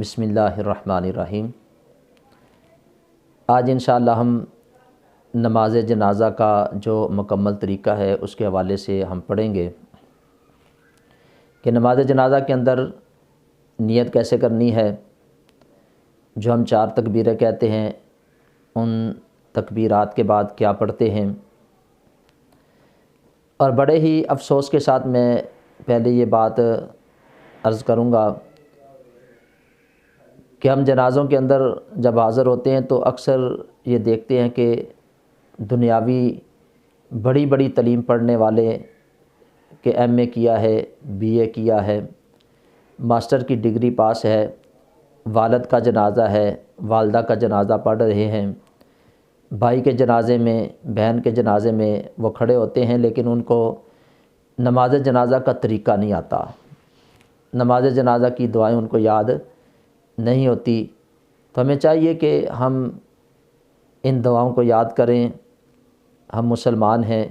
بسم اللہ الرحمن الرحیم۔ آج انشاءاللہ ہم نماز جنازہ کا جو مکمل طریقہ ہے اس کے حوالے سے ہم پڑھیں گے کہ نماز جنازہ کے اندر نیت کیسے کرنی ہے۔ جو ہم 4 تکبیریں کہتے ہیں ان تکبیرات کے بعد کیا پڑھتے ہیں، اور بڑے ہی افسوس کے ساتھ میں پہلے یہ بات عرض کروں گا کہ ہم جنازوں کے اندر جب حاضر ہوتے ہیں تو اکثر یہ دیکھتے ہیں کہ دنیاوی بڑی بڑی تعلیم پڑھنے والے کہ ایم اے کیا ہے، بی اے کیا ہے، ماسٹر کی ڈگری پاس ہے، والد کا جنازہ ہے، والدہ کا جنازہ پڑھ رہے ہیں، بھائی کے جنازے میں، بہن کے جنازے میں وہ کھڑے ہوتے ہیں، لیکن ان کو نماز جنازہ کا طریقہ نہیں آتا، نماز جنازہ کی دعائیں ان کو یاد نہیں ہوتی۔ تو ہمیں چاہیے کہ ہم ان دعاؤں کو یاد کریں۔ ہم مسلمان ہیں،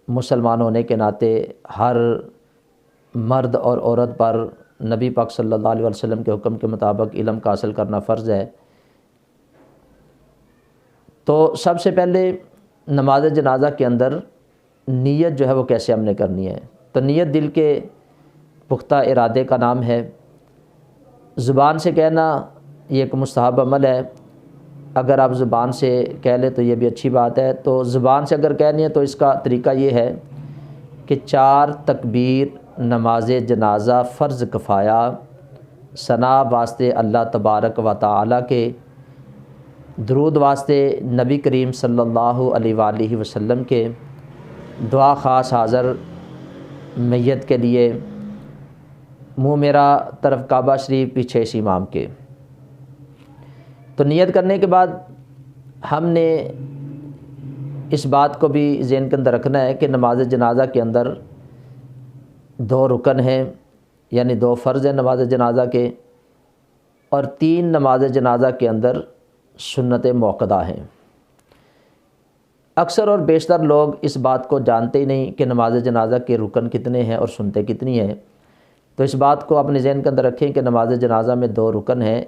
مسلمان ہونے کے ناطے ہر مرد اور عورت پر نبی پاک صلی اللہ علیہ وسلم کے حکم کے مطابق علم کا حاصل کرنا فرض ہے۔ تو سب سے پہلے نماز جنازہ کے اندر نیت جو ہے وہ کیسے ہم نے کرنی ہے۔ تو نیت دل کے پختہ ارادے کا نام ہے۔ زبان سے کہنا یہ ایک مستحب عمل ہے، اگر آپ زبان سے کہہ لیں تو یہ بھی اچھی بات ہے۔ تو زبان سے اگر کہنی ہے تو اس کا طریقہ یہ ہے کہ 4 تکبیر نماز جنازہ فرض کفایہ ثنا واسطے اللہ تبارک و تعالی کے، درود واسطے نبی کریم صلی اللہ علیہ وآلہ وسلم کے، دعا خاص حاضر میت کے لیے، منہ میرا طرف کعبہ شریف پیچھے اس امام کے۔ تو نیت کرنے کے بعد ہم نے اس بات کو بھی ذہن کے اندر رکھنا ہے کہ نماز جنازہ کے اندر 2 رکن ہیں، یعنی 2 فرض ہیں نماز جنازہ کے، اور 3 نماز جنازہ کے اندر سنت موقدہ ہیں۔ اکثر اور بیشتر لوگ اس بات کو جانتے ہی نہیں کہ نماز جنازہ کے رکن کتنے ہیں اور سنتیں کتنی ہیں۔ تو اس بات کو اپنے ذہن کے اندر رکھیں کہ نماز جنازہ میں 2 رکن ہیں۔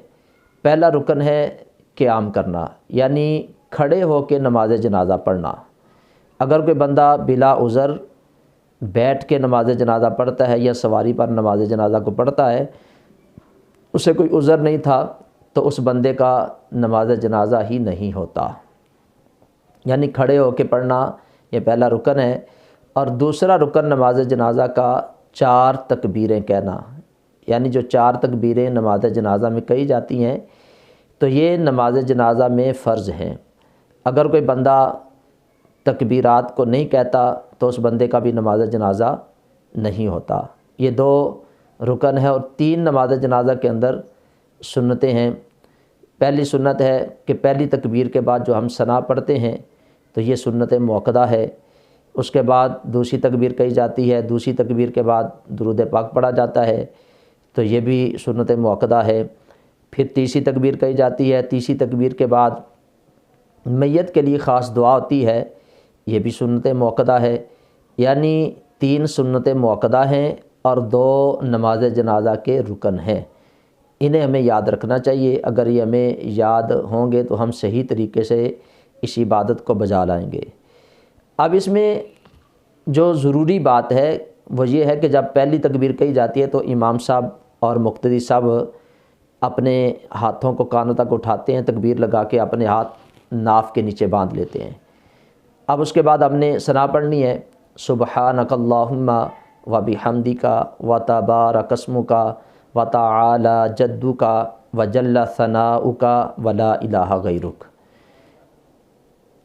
پہلا رکن ہے قیام کرنا، یعنی کھڑے ہو کے نماز جنازہ پڑھنا۔ اگر کوئی بندہ بلا عذر بیٹھ کے نماز جنازہ پڑھتا ہے یا سواری پر نماز جنازہ کو پڑھتا ہے، اسے کوئی عذر نہیں تھا، تو اس بندے کا نماز جنازہ ہی نہیں ہوتا۔ یعنی کھڑے ہو کے پڑھنا یہ پہلا رکن ہے۔ اور دوسرا رکن نماز جنازہ کا 4 تکبیریں کہنا، یعنی جو 4 تکبیریں نماز جنازہ میں کہی جاتی ہیں تو یہ نماز جنازہ میں فرض ہیں۔ اگر کوئی بندہ تکبیرات کو نہیں کہتا تو اس بندے کا بھی نماز جنازہ نہیں ہوتا۔ یہ 2 رکن ہیں، اور 3 نماز جنازہ کے اندر سنتیں ہیں۔ پہلی سنت ہے کہ پہلی تکبیر کے بعد جو ہم ثنا پڑھتے ہیں تو یہ سنت موقدہ ہے۔ اس کے بعد دوسری تکبیر کہی جاتی ہے، دوسری تکبیر کے بعد درود پاک پڑھا جاتا ہے تو یہ بھی سنت موقدہ ہے۔ پھر تیسری تکبیر کہی جاتی ہے، تیسری تکبیر کے بعد میت کے لیے خاص دعا ہوتی ہے، یہ بھی سنت موقدہ ہے۔ یعنی 3 سنت موقدہ ہیں اور 2 نماز جنازہ کے رکن ہیں۔ انہیں ہمیں یاد رکھنا چاہیے۔ اگر یہ ہمیں یاد ہوں گے تو ہم صحیح طریقے سے اس عبادت کو بجا لائیں گے۔ اب اس میں جو ضروری بات ہے وہ یہ ہے کہ جب پہلی تکبیر کہی جاتی ہے تو امام صاحب اور مقتدی صاحب اپنے ہاتھوں کو کانوں تک اٹھاتے ہیں، تکبیر لگا کے اپنے ہاتھ ناف کے نیچے باندھ لیتے ہیں۔ اب اس کے بعد ہم نے ثنا پڑھنی ہے، سبحانک اللہم و بحمدک و تبارک اسمک و تعالی جدک و جل ثناؤک و لا الہ غیرک۔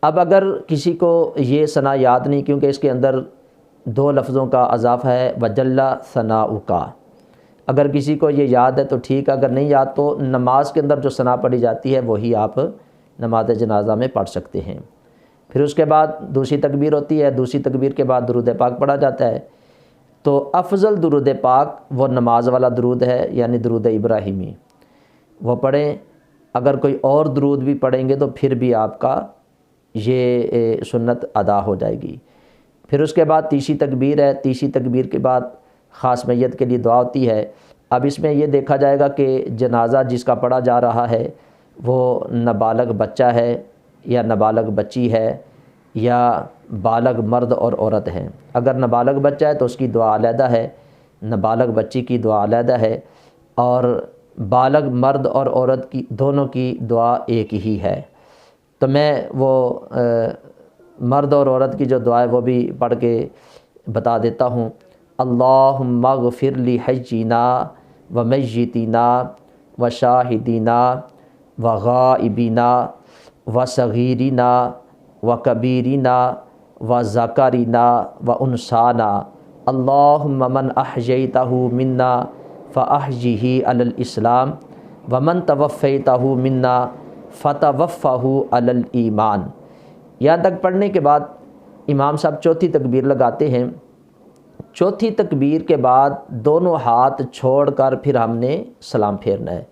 اب اگر کسی کو یہ ثنا یاد نہیں، کیونکہ اس کے اندر 2 لفظوں کا اضافہ ہے وجل ثناؤک، اگر کسی کو یہ یاد ہے تو ٹھیک ہے، اگر نہیں یاد تو نماز کے اندر جو ثنا پڑھی جاتی ہے وہی آپ نماز جنازہ میں پڑھ سکتے ہیں۔ پھر اس کے بعد دوسری تکبیر ہوتی ہے، دوسری تکبیر کے بعد درود پاک پڑھا جاتا ہے۔ تو افضل درود پاک وہ نماز والا درود ہے، یعنی درود ابراہیمی، وہ پڑھیں۔ اگر کوئی اور درود بھی پڑھیں گے تو پھر بھی آپ کا یہ سنت ادا ہو جائے گی۔ پھر اس کے بعد تیسری تکبیر ہے، تیسری تکبیر کے بعد خاص میت کے لیے دعا ہوتی ہے، اب اس میں یہ دیکھا جائے گا کہ جنازہ جس کا پڑھا جا رہا ہے وہ نابالغ بچہ ہے یا نابالغ بچی ہے یا بالغ مرد اور عورت ہیں۔ اگر نابالغ بچہ ہے تو اس کی دعا علیحدہ ہے، نابالغ بچی کی دعا علیحدہ ہے، اور بالغ مرد اور عورت کی دونوں کی دعا ایک ہی ہے۔ تو میں وہ مرد اور عورت کی جو دعا ہے وہ بھی پڑھ کے بتا دیتا ہوں۔ اللہم اغفر لی حیینا و میتینا و شاہدینا و غائبینا و صغیرنا و کبیرنا و ذکرنا و انثانا، اللہم من احییتہ منا فاحیہ علی الاسلام ومن توفیتہ منا فتوفہ علی الایمان۔ یہاں تک پڑھنے کے بعد امام صاحب چوتھی تکبیر لگاتے ہیں۔ چوتھی تکبیر کے بعد دونوں ہاتھ چھوڑ کر پھر ہم نے سلام پھیرنا ہے۔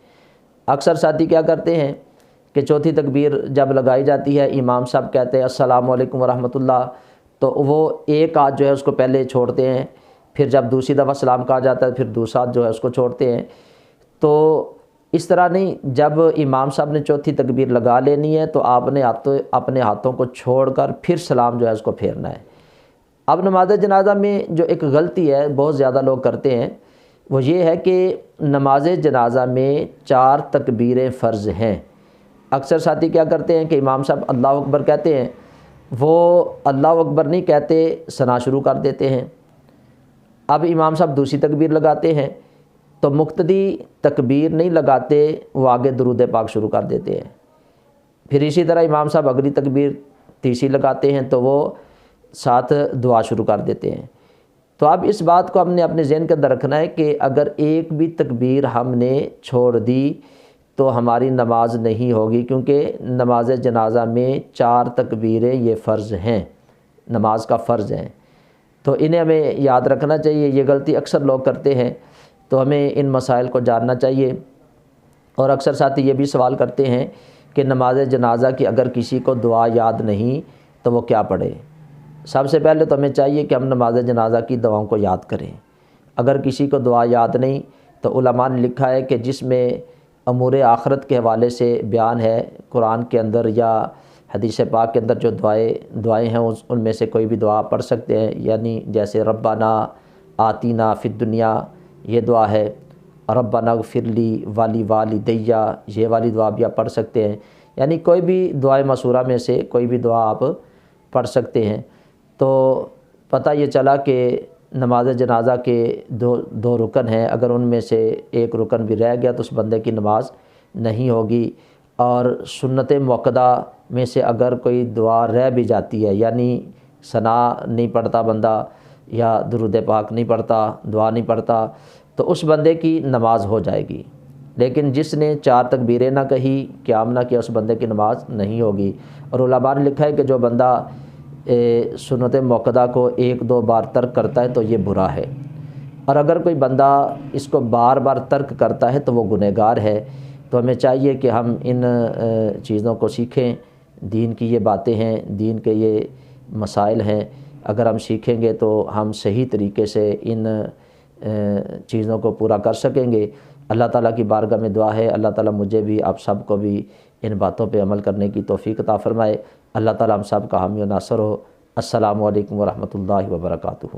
اکثر ساتھی کیا کرتے ہیں کہ چوتھی تکبیر جب لگائی جاتی ہے امام صاحب کہتے ہیں السلام علیکم ورحمۃ اللہ، تو وہ ایک ہاتھ جو ہے اس کو پہلے چھوڑتے ہیں، پھر جب دوسری دفعہ سلام کہا جاتا ہے پھر دوسرا ہاتھ جو ہے اس کو چھوڑتے ہیں۔ تو اس طرح نہیں، جب امام صاحب نے چوتھی تکبیر لگا لینی ہے تو آپ نے اپنے ہاتھوں کو چھوڑ کر پھر سلام جو ہے اس کو پھیرنا ہے۔ اب نماز جنازہ میں جو ایک غلطی ہے بہت زیادہ لوگ کرتے ہیں وہ یہ ہے کہ نماز جنازہ میں 4 تکبیریں فرض ہیں۔ اکثر ساتھی کیا کرتے ہیں کہ امام صاحب اللہ اکبر کہتے ہیں، وہ اللہ اکبر نہیں کہتے، ثنا شروع کر دیتے ہیں۔ اب امام صاحب دوسری تکبیر لگاتے ہیں تو مقتدی تکبیر نہیں لگاتے، وہ آگے درود پاک شروع کر دیتے ہیں۔ پھر اسی طرح امام صاحب اگلی تکبیر تیسری لگاتے ہیں تو وہ ساتھ دعا شروع کر دیتے ہیں۔ تو اب اس بات کو ہم نے اپنے ذہن کے اندر رکھنا ہے کہ اگر ایک بھی تکبیر ہم نے چھوڑ دی تو ہماری نماز نہیں ہوگی، کیونکہ نماز جنازہ میں 4 تکبیریں یہ فرض ہیں، نماز کا فرض ہیں۔ تو انہیں ہمیں یاد رکھنا چاہیے، یہ غلطی اکثر لوگ کرتے ہیں، تو ہمیں ان مسائل کو جاننا چاہیے۔ اور اکثر ساتھی یہ بھی سوال کرتے ہیں کہ نماز جنازہ کی اگر کسی کو دعا یاد نہیں تو وہ کیا پڑھے؟ سب سے پہلے تو ہمیں چاہیے کہ ہم نماز جنازہ کی دعاؤں کو یاد کریں۔ اگر کسی کو دعا یاد نہیں تو علماء نے لکھا ہے کہ جس میں امور آخرت کے حوالے سے بیان ہے قرآن کے اندر یا حدیث پاک کے اندر، جو دعائیں ہیں ان میں سے کوئی بھی دعا پڑھ سکتے ہیں، یعنی جیسے ربنا آتینا فی الدنیا یہ دعا ہے، ربنا اغفر لی والی والدیہ یہ والی دعا بھی آپ پڑھ سکتے ہیں، یعنی کوئی بھی دعائے مسورہ میں سے کوئی بھی دعا آپ پڑھ سکتے ہیں۔ تو پتہ یہ چلا کہ نماز جنازہ کے دو رکن ہیں، اگر ان میں سے ایک رکن بھی رہ گیا تو اس بندے کی نماز نہیں ہوگی۔ اور سنت موقدہ میں سے اگر کوئی دعا رہ بھی جاتی ہے، یعنی ثنا نہیں پڑھتا بندہ یا درود پاک نہیں پڑھتا، دعا نہیں پڑھتا، تو اس بندے کی نماز ہو جائے گی۔ لیکن جس نے 4 تکبیریں نہ کہی، قیام نہ کیا، اس بندے کی نماز نہیں ہوگی۔ اور علماء نے لکھا ہے کہ جو بندہ سنت موقدہ کو 1-2 بار ترک کرتا ہے تو یہ برا ہے، اور اگر کوئی بندہ اس کو بار بار ترک کرتا ہے تو وہ گنہگار ہے۔ تو ہمیں چاہیے کہ ہم ان چیزوں کو سیکھیں، دین کی یہ باتیں ہیں، دین کے یہ مسائل ہیں، اگر ہم سیکھیں گے تو ہم صحیح طریقے سے ان چیزوں کو پورا کر سکیں گے۔ اللہ تعالیٰ کی بارگاہ میں دعا ہے اللہ تعالیٰ مجھے بھی آپ سب کو بھی ان باتوں پہ عمل کرنے کی توفیق عطا فرمائے۔ اللہ تعالیٰ ہم سب کا حامی و ناصر ہو۔ السلام علیکم ورحمۃ اللہ وبرکاتہ۔